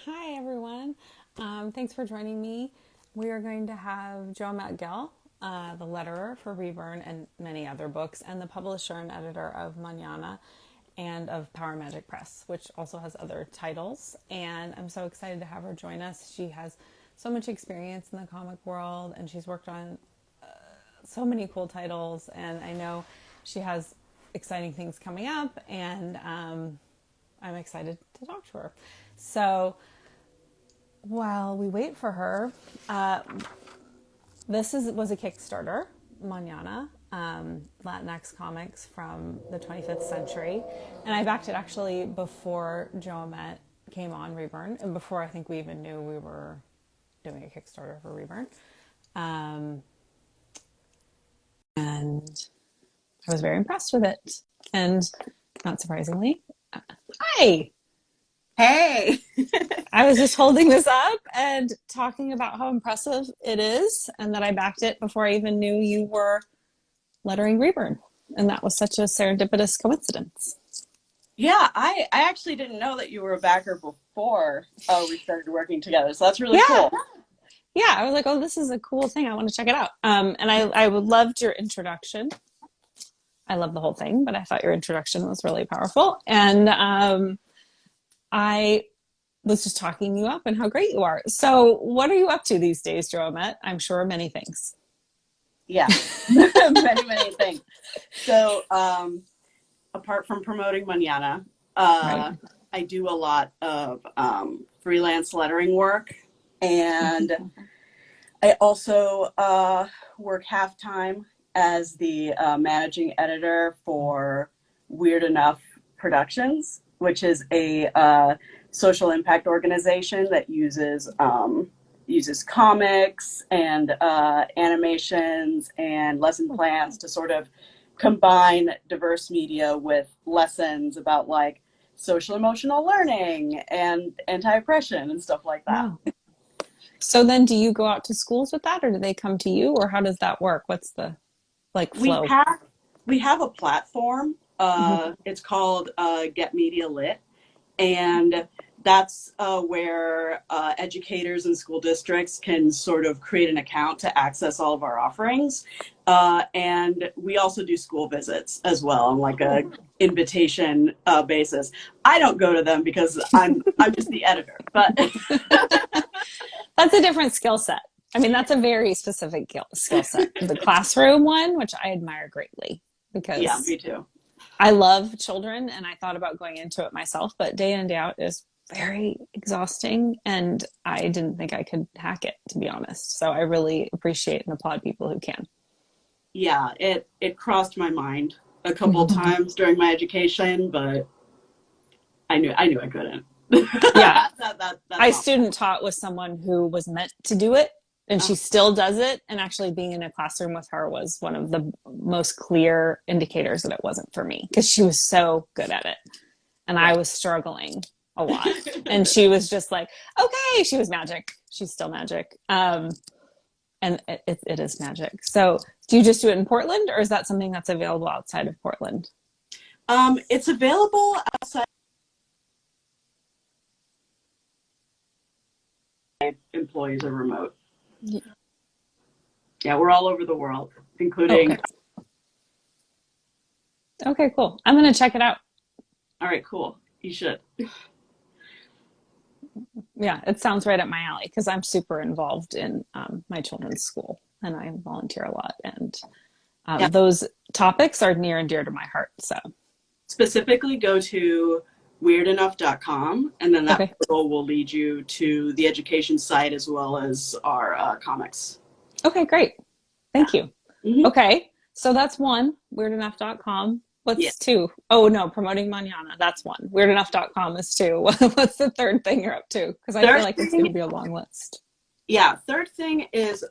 Hi, everyone. Thanks for joining me. We are going to have Joamette Gil, the letterer for Reburn and many other books, and the publisher and editor of Mañana and of Power Magic Press, which also has other titles. And I'm so excited to have her join us. She has so much experience in the comic world, and she's worked on so many cool titles. And I know she has exciting things coming up, and I'm excited to talk to her. So while we wait for her, was a Kickstarter, Mañana, Latinx comics from the 25th century. And I backed it actually before Joamette came on Reburn, and before I think we even knew we were doing a Kickstarter for Reburn. And I was very impressed with it. And not surprisingly, hi! Hey, I was just holding this up and talking about how impressive it is, and that I backed it before I even knew you were lettering Reburn. And that was such a serendipitous coincidence. yeah, I actually didn't know that you were a backer before we started working together. So that's really Yeah. cool. Yeah. I was like, oh, this is a cool thing. I want to check it out. And I loved your introduction. I love the whole thing, but I thought your introduction was really powerful. And I was just talking you up and how great you are. So, what are you up to these days, Joamette? I'm sure many things. Yes, many things. So apart from promoting Mañana, Right. I do a lot of freelance lettering work, and I also work half time as the managing editor for Weird Enough Productions, which is a social impact organization that uses comics and animations and lesson plans to sort of combine diverse media with lessons about like social emotional learning and anti-oppression and stuff like that. Wow. So then do you go out to schools with that, or do they come to you, or how does that work? What's the like We flow? have we have a platform. Mm-hmm. It's called Get Media Lit, and that's where educators and school districts can sort of create an account to access all of our offerings. And we also do school visits as well on like a invitation basis. I don't go to them because I'm just the editor, but That's a different skill set. I mean, that's a very specific skill set. The classroom one, which I admire greatly yeah, because me too. I love children and I thought about going into it myself, but day in and day out is very exhausting and I didn't think I could hack it, to be honest. So I really appreciate and applaud people who can. Yeah, it crossed my mind a couple of times during my education, but I knew I couldn't. Yeah, That's I not. student taught with someone who was meant to do it and Uh, she still does it. And actually being in a classroom with her was one of the most clear indicators that it wasn't for me because she was so good at it. And I right. was struggling a lot. And she was just like, okay, she was magic. She's still magic. And it is magic. So do you just do it in Portland or is that something that's available outside of Portland? It's available outside. Employees are remote. Yeah, we're all over the world, Oh, including. okay. Okay, cool. I'm going to check it out. All right, cool. You should. Yeah, it sounds right up my alley because I'm super involved in my children's school and I volunteer a lot. And Yeah. those topics are near and dear to my heart. So, Specifically, go to weirdenough.com, and then that okay. portal will lead you to the education site as well as our comics. Okay, great. Yeah. Thank you. Hmm. Okay, so that's one, weirdenough.com. Yeah. What's two? Oh, no, promoting Mañana. That's one. Weirdenough.com is two. What's the third thing you're up to? Because I feel Third like it's going to thing be a long list. Yeah, third thing is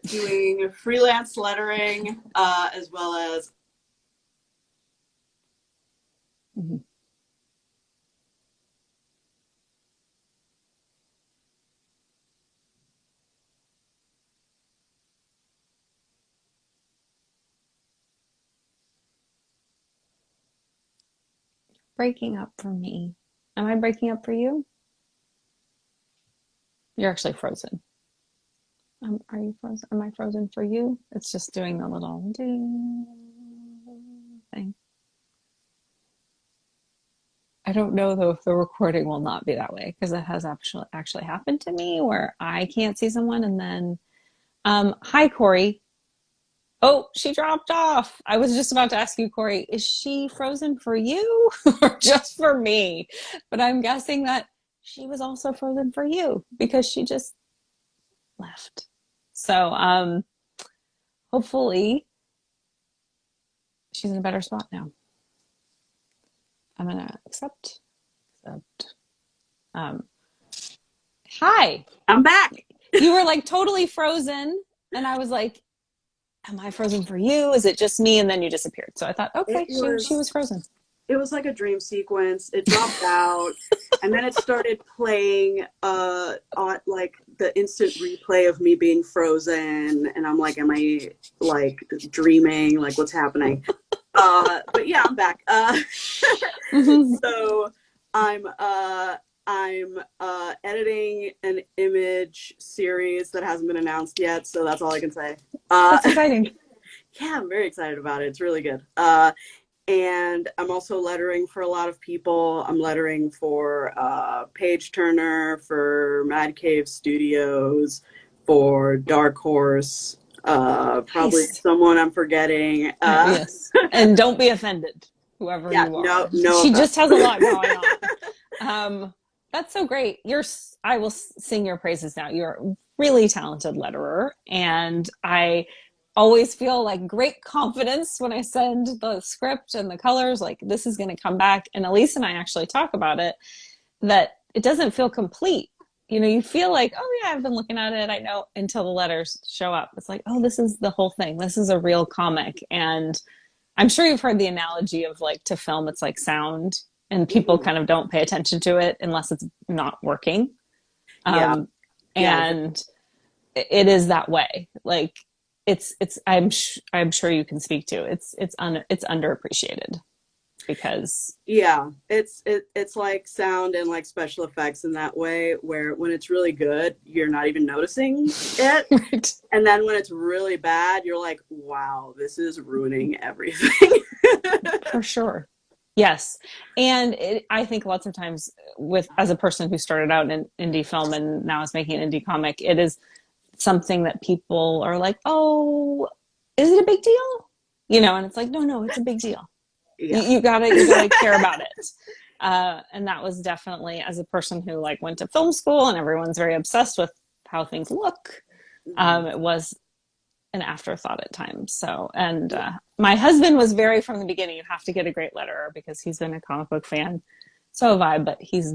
doing freelance lettering as well as Mhm. Breaking up for me. Am I breaking up for you? You're actually frozen. Are you frozen? Am I frozen for you? It's just doing the little ding thing. I don't know though if the recording will not be that way because it has actually happened to me where I can't see someone and then hi Corey. Oh, she dropped off. I was just about to ask you, Corey, is she frozen for you or just for me? But I'm guessing that she was also frozen for you because she just left. So hopefully she's in a better spot now. I'm gonna accept. Um, hi. I'm back. You were like totally frozen, and I was like, "Am I frozen for you? Is it just me?" And then you disappeared. So I thought, okay, she was frozen. It was like a dream sequence. It dropped out, and then it started playing on like the instant replay of me being frozen, and I'm like, am I like dreaming? Like what's happening? But yeah, I'm back. So I'm editing an image series that hasn't been announced yet, so that's all I can say. That's exciting. Yeah, I'm very excited about it. It's really good. And I'm also lettering for a lot of people. I'm lettering for Page Turner, for Mad Cave Studios, for Dark Horse, probably Nice. someone I'm forgetting. Yes. And don't be offended, whoever you are. No She offense. just has a lot going on. That's so great. I will sing your praises now. You're a really talented letterer, and I always feel like great confidence when I send the script and the colors, like this is going to come back. And Elise and I actually talk about it, that it doesn't feel complete. You know, you feel like, oh yeah, I've been looking at it. I know until the letters show up. It's like, oh, this is the whole thing. This is a real comic. And I'm sure you've heard the analogy of like to film, it's like sound, and people kind of don't pay attention to it unless it's not working. Yeah. And it is that way. Like I'm sure you can speak to it's underappreciated because it's like sound and like special effects in that way, where when it's really good you're not even noticing it. right. And then when it's really bad you're like, wow, this is ruining everything. For sure. Yes. And I think lots of times as a person who started out in indie film and now is making an indie comic, it is something that people are like, oh, is it a big deal? You know, and it's like, no, it's a big deal. Yeah. You gotta care about it. And that was definitely, as a person who like went to film school and everyone's very obsessed with how things look, it was an afterthought at times. So, and my husband was very from the beginning, you have to get a great letterer because he's been a comic book fan. So have I, but he's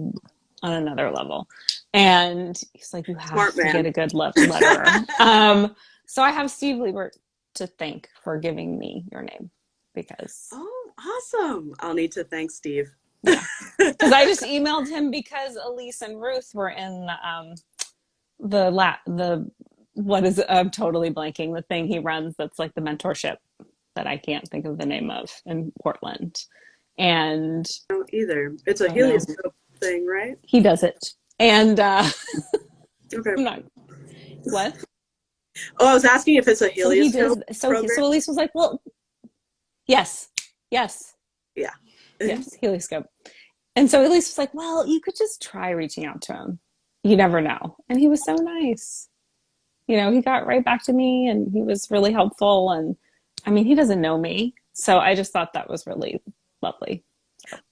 on another level. And he's like, you have to get a good letterer. So I have Steve Liebert to thank for giving me your name because. Oh, awesome. I'll need to thank Steve. Yeah. Because I just emailed him because Elise and Ruth were in what is I'm totally blanking, the thing he runs that's like the mentorship that I can't think of the name of in Portland. And no, either. It's a helioscope thing, right? He does it. And okay. I'm not what? Oh, I was asking if it's a helioscope. So Elise was like, well, yes. Yeah. Yes, helioscope. And so Elise was like, well, you could just try reaching out to him. You never know. And he was so nice. You know, he got right back to me and he was really helpful. And I mean, he doesn't know me. So I just thought that was really lovely.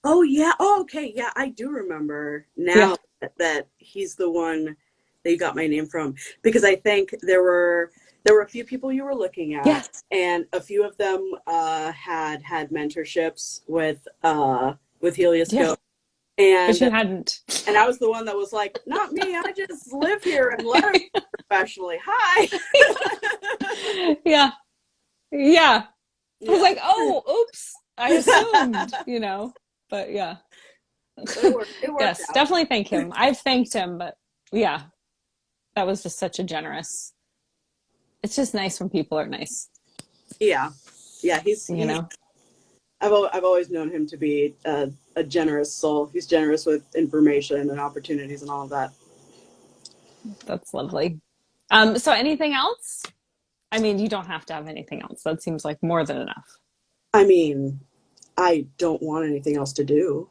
Oh, yeah. Oh, okay. Yeah, I do remember now that he's the one that you got my name from. Because I think there were a few people you were looking at. Yes. And a few of them had mentorships with Helioscope. Yeah. And but you hadn't. And I was the one that was like, not me, I just live here and letter professionally. Hi. Yeah. I was like, oh, oops. I assumed, you know. But yeah. It worked yes, out. Definitely thank him. I've thanked him, but yeah. That was just such a generous. It's just nice when people are nice. Yeah. He's you know. I've always known him to be a generous soul. He's generous with information and opportunities and all of that. That's lovely. So anything else? I mean, you don't have to have anything else. That seems like more than enough. I mean, I don't want anything else to do.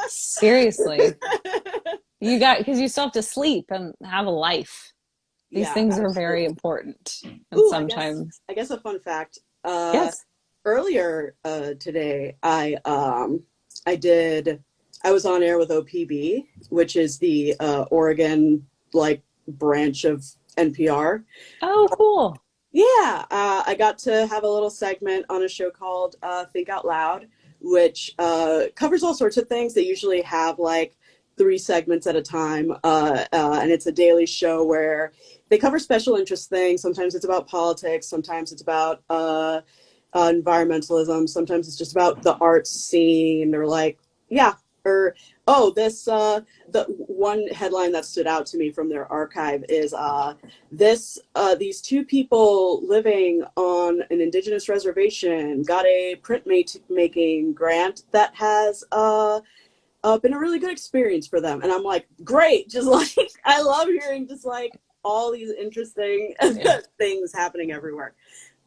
Seriously. You got, because you still have to sleep and have a life. These Yeah, things are very absolutely. important. And Ooh, I guess sometimes, I guess a fun fact. yes. Earlier today, I did I was on air with OPB, which is the Oregon like branch of NPR. Oh, cool. Yeah, I got to have a little segment on a show called Think Out Loud, which covers all sorts of things. They usually have like three segments at a time, and it's a daily show where they cover special interest things. Sometimes it's about politics, sometimes it's about environmentalism, sometimes it's just about the arts scene, or like, yeah, or oh, this the one headline that stood out to me from their archive is these two people living on an indigenous reservation got a making grant that has been a really good experience for them. And I'm like, great, just like I love hearing just like all these interesting Yeah. things happening everywhere.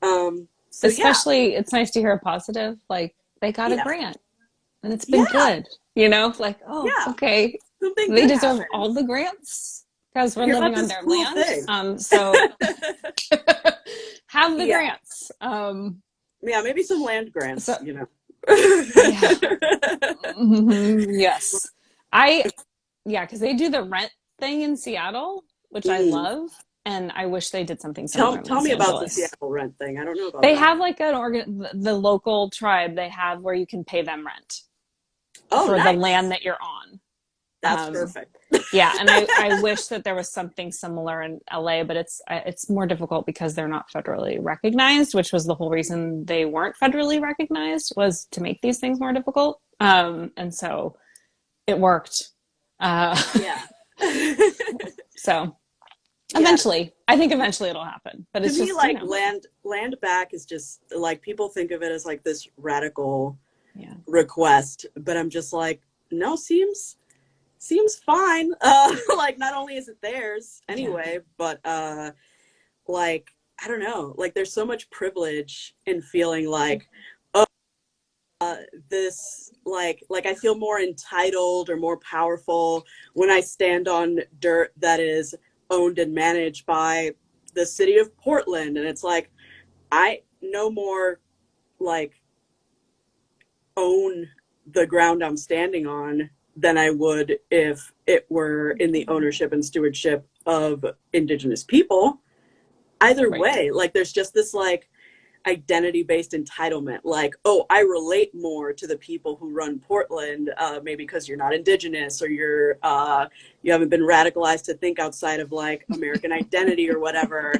So yeah, Especially, it's nice to hear a positive, like they got a yeah, grant and it's been yeah, good, you know, like, oh, yeah. okay. Something They good deserve happened. all the grants because we're Hear about living on this their cool land. thing. So have the Yeah, grants. yeah, maybe some land So grants, you know. yeah. Yes. I Yeah, because they do the rent thing in Seattle, which I Mm. love, and I wish they did something Tell similar in tell Los me about the Angeles. Seattle rent thing. I don't know about They that. have like an the local tribe they have where you can pay them rent Oh, for the nice. land that you're on. That's Um, perfect. yeah, and I wish that there was something similar in LA, but it's more difficult because they're not federally recognized, which was the whole reason they weren't federally recognized was to make these things more difficult. And so it worked. Uh, Yeah. so Yeah. I think eventually it'll happen, but To it's me, just, you like know, land back is just like people think of it as like this radical yeah, request, but I'm just like, no, seems fine. Like not only is it theirs yeah, anyway, but like I don't know, like there's so much privilege in feeling like this like I feel more entitled or more powerful when I stand on dirt that is owned and managed by the city of Portland, and it's like I no more like own the ground I'm standing on than I would if it were in the ownership and stewardship of indigenous people. Either right. way, like there's just this like identity based entitlement, like, oh, I relate more to the people who run Portland, maybe because you're not indigenous or you haven't been radicalized to think outside of like American identity or whatever.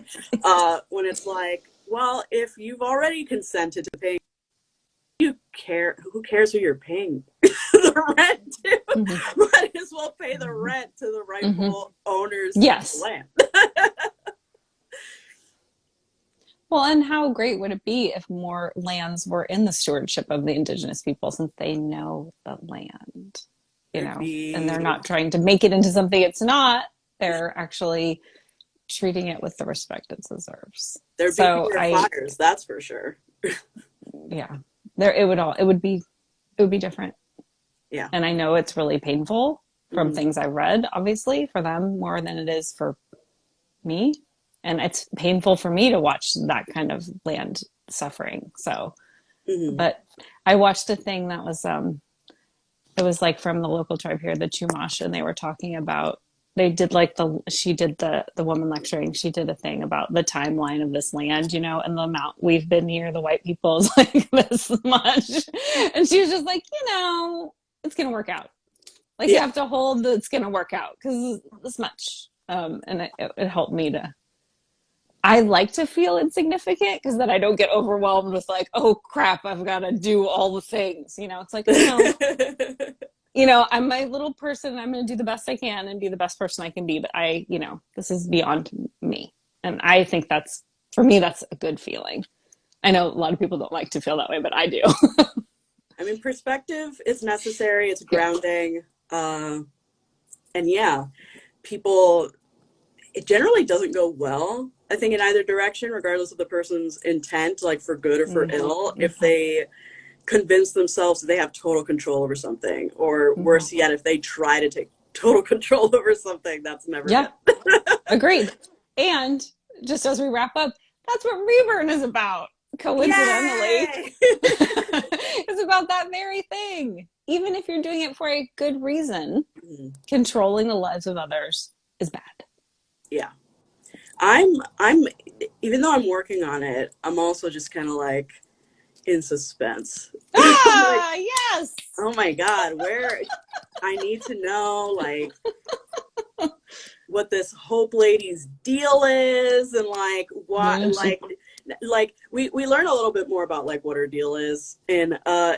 When it's like, well, if you've already consented to paying, who cares who you're paying the rent to? Hmm. Might as well pay the Hmm. rent to the Hmm. rightful owners of the Yes. land. Well, and how great would it be if more lands were in the stewardship of the indigenous people since they know the land, you There'd know, and they're be not trying to make it into something it's not. They're actually treating it with the respect it deserves. there'd be So fewer fires, that's for sure. yeah, it would be different. Yeah. And I know it's really painful from Mm-hmm. things I've read, obviously, for them more than it is for me. And it's painful for me to watch that kind of land suffering. So, Mm-hmm. but I watched a thing that was it was like from the local tribe here, the Chumash, and they were talking about they did like she did the woman lecturing, she did a thing about the timeline of this land, you know, and the amount we've been near the white people is like this much. And she was just like, you know, it's gonna work out. Like you Yeah. have to hold that it's gonna work out because this much. And it helped me to I like to feel insignificant because then I don't get overwhelmed with like, oh crap, I've got to do all the things. You know, it's like, no, you know, I'm my little person. I'm going to do the best I can and be the best person I can be. But you know, this is beyond me. And I think for me, that's a good feeling. I know a lot of people don't like to feel that way, but I do. I mean, perspective is necessary. It's Yeah. grounding. And yeah, people, it generally doesn't go well, I think, in either direction, regardless of the person's intent, like for good or for ill, if they convince themselves that they have total control over something, or worse yet, if they try to take total control over something. That's never good. Agreed. And just as we wrap up, that's what Reburn is about. Coincidentally, it's about that very thing. Even if you're doing it for a good reason, controlling the lives of others is bad. Yeah. I'm even though I'm working on it, I'm also just kind of like in suspense. Ah, like, yes. Oh my God, where I need to know like what this Hope lady's deal is, and like what like we learn a little bit more about like what her deal is in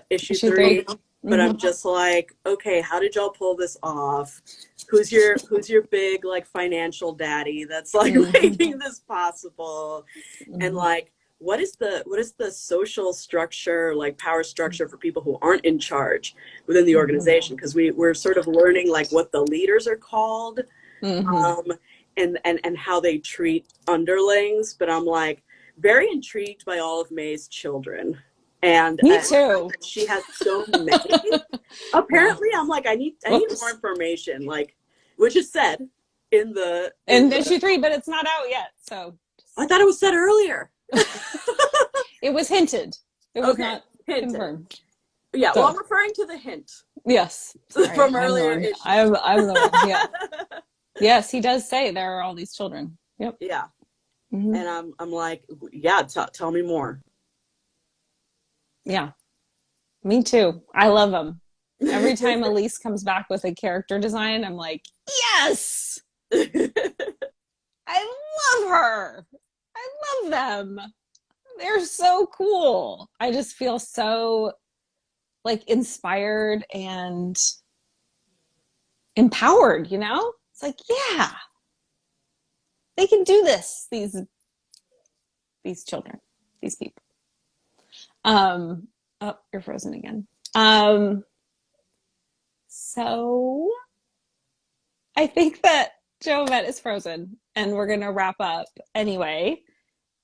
issue 3. But I'm just like, okay, how did y'all pull this off? Who's your big like financial daddy that's like making this possible? And like what is the social structure, like power structure for people who aren't in charge within the organization? Because we're sort of learning like what the leaders are called, and how they treat underlings. But I'm like very intrigued by all of May's children. And me too. She has so many. Apparently, I'm like, I need more information, like, which is said in issue 3, but it's not out yet. So I thought it was said earlier. It was hinted. It was not confirmed. Yeah, so. Well, I'm referring to the hint. Yes, from earlier issues. I'm the one. Yeah. Yes, he does say there are all these children. Yep. Yeah. And I'm like, yeah, tell me more. Yeah, me too. I love them. Every time Elise comes back with a character design, I'm like, yes! I love her. I love them. They're so cool. I just feel so like inspired and empowered, you know? It's like, yeah, they can do this. These children, these people. Oh, you're frozen again. So I think that Joamette is frozen and we're going to wrap up anyway.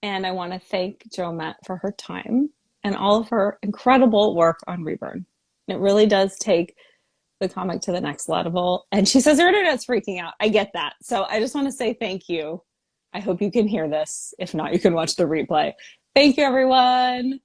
And I want to thank Joamette for her time and all of her incredible work on Reburn. It really does take the comic to the next level. And she says her internet's freaking out. I get that. So I just want to say thank you. I hope you can hear this. If not, you can watch the replay. Thank you, everyone.